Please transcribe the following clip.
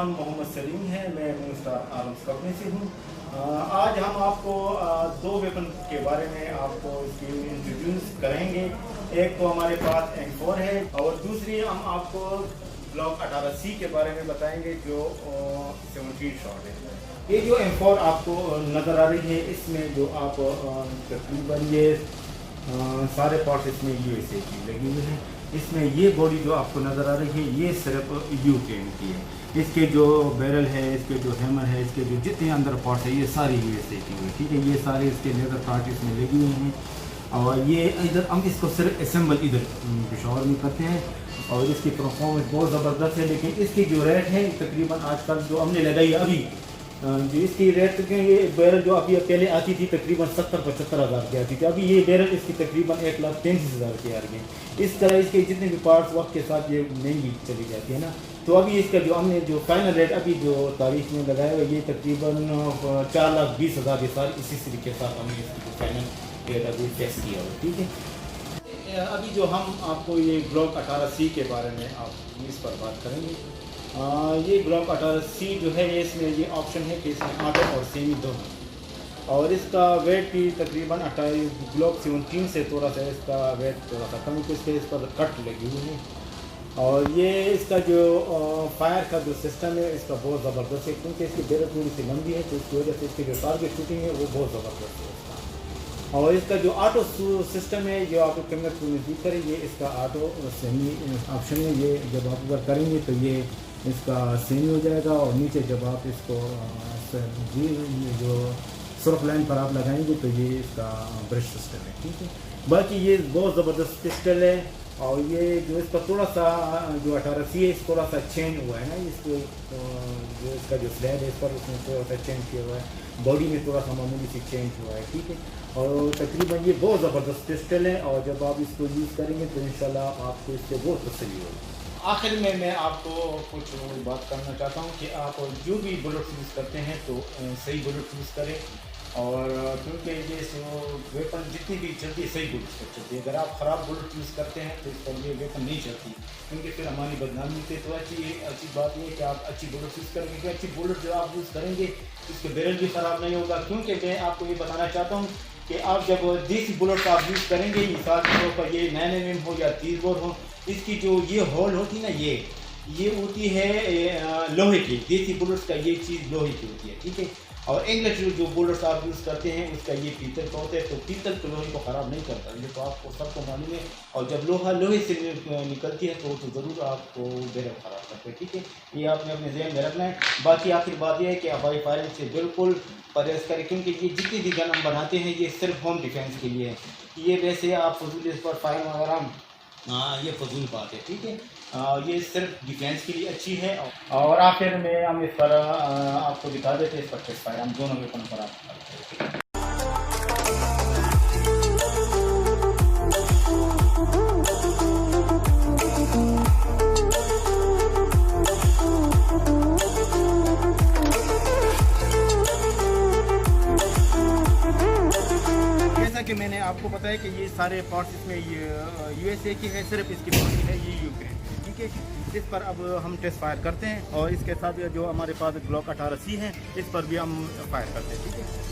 नाम मोहम्मद सलीम है, मैं स्टार आर्म्स कंपनी से हूँ। आज हम आपको दो वेपन के बारे में आपको इसकी इंट्रोड्यूस करेंगे। एक तो हमारे पास M4 है और दूसरी हम आपको ग्लॉक 18C के बारे में बताएंगे जो 17 शॉट है। ये जो M4 आपको नज़र आ रही है, इसमें जो आप तकरीबन ये सारे पार्ट्स इसमें USA की लगी हुई हैं। इसमें ये बॉडी जो आपको नज़र आ रही है ये सिर्फ UK की है। इसके जो बैरल है, इसके जो हैमर है, इसके जो जितने अंदर पार्ट्स है ये सारे USA की हुई, ठीक है। ये सारे इसके लेदर पार्ट इसमें लगी हुई हैं और ये इधर हम इसको सिर्फ असेंबल इधर पेशावर में करते हैं और इसकी परफॉर्मेंस बहुत ज़बरदस्त है। लेकिन इसकी जो रेट है तकरीबन आजकल जो हमने लगाई अभी जो इसकी रेट के ये बैरल जो अभी पहले आती थी तकरीबन 70-75 हज़ार की आती थी, अभी ये बैरल इसकी तकरीबन 1,33,000 की आ रही है। इस तरह इसके जितने भी पार्ट्स वक्त के साथ ये महंगी चली जाती है ना। तो अभी इसका जो हमने जो फाइनल रेट अभी जो तारीख में लगाया हुआ ये तकरीबन 4,20,000 के साथ इसी सिरे के साथ हमने इसकी फाइनल रेट अभी फिक्स किया हुआ, ठीक है। अभी जो हम आपको ये ग्लॉक 18C के बारे में आप इस पर बात करेंगे। ये ग्लॉक 18C जो है ये इसमें ये ऑप्शन है कि इसमें ऑटो और सेमी दोनों, और इसका वेट भी तकरीबन 28 ग्लॉक 17 से थोड़ा सा इसका वेट थोड़ा सा कम, कुछ इस पर कट लगी हुई है। और ये इसका जो फायर का जो सिस्टम है इसका बहुत ज़बरदस्त है, क्योंकि इसकी बैरल थोड़ी सी लंबी है तो इसकी वजह से इसकी जो टारगेट शूटिंग है वो बहुत ज़बरदस्त है इसका। और इसका जो ऑटो सिस्टम है जो आपको कैमरा को नज़दीक करें, ये इसका ऑटो सेमी ऑप्शन है। ये जब आप ऊपर करेंगे तो ये इसका सेमी हो जाएगा और नीचे जब आप इसको जो सर्फ लाइन पर आप लगाएंगे तो ये इसका ब्रश सिस्टम है, ठीक है। बाकी ये बहुत ज़बरदस्त पिस्टल है और ये जो इसका थोड़ा सा जो 18C है इस थोड़ा सा चेंज हुआ है ना, इसको जो इसका जो स्लैब है इस पर उसमें थोड़ा सा चेंज किया हुआ है, बॉडी में थोड़ा सा मामूली सी चेंज हुआ है, ठीक है। और तकरीबन ये बहुत ज़बरदस्त पिस्टल है और जब आप इसको यूज़ करेंगे तो इंशाल्लाह आपको इससे बहुत तसल्ली होगी। आखिर में मैं आपको कुछ बात करना चाहता हूँ कि आप जो भी बुलेट यूज़ करते हैं तो सही बुलेट यूज़ करें, और क्योंकि ये वेपन जितनी भी जल्दी सही बुलेट पर चलती है। अगर आप ख़राब बुलेट यूज़ करते हैं तो इस पर ये वेपन नहीं चलती, क्योंकि फिर हमारी बदनामी होती है। तो अच्छी बात ये है कि आप अच्छी बुलेट यूज़ करेंगे, क्योंकि अच्छी बुलेट जो आप यूज़ करेंगे इसके बैरल भी ख़राब नहीं होगा। क्योंकि मैं आपको ये बताना चाहता हूँ कि आप जब देसी बुलेट आप यूज़ करेंगे, मिसाल के तौर पर ये 9 mm हो या 30 बोर हो, इसकी जो ये होल होती है ना ये होती है लोहे की। देसी बुलेट्स का ये चीज़ लोहे की होती है, ठीक है। और इंग्लिश जो बुलेट्स आप यूज़ करते हैं उसका ये पीतल का होता है, तो पीतल तो लोहे को ख़राब नहीं करता, ये तो आपको सबको मालूम है। और जब लोहे से निकलती है तो ज़रूर आपको बैरल ख़राब करते हैं, ठीक है। ये आपने अपने ज़हन में रखना है। बाकी आखिर बात यह है कि हवाई फायरिंग से बिल्कुल परहेज़ करें, क्योंकि ये जितनी भी गन हम बनाते हैं ये सिर्फ होम डिफेंस के लिए है। ये वैसे आप फजूल इस पर फायर वगैरह ये फजूल बात है, ठीक है। ये सिर्फ डिफेंस के लिए अच्छी है। और आखिर में हम इस पर आपको दिखा देते हैं इस पर टेस्ट फायर हम दोनों वेपन पर आप करते हैं। कि मैंने आपको बताया कि ये सारे पार्ट्स इसमें USA की है, सिर्फ इसकी बॉडी है ये यूक्रेन, ठीक है। इस पर अब हम टेस्ट फायर करते हैं और इसके साथ जो हमारे पास ग्लॉक 18C है इस पर भी हम फायर करते हैं, ठीक है।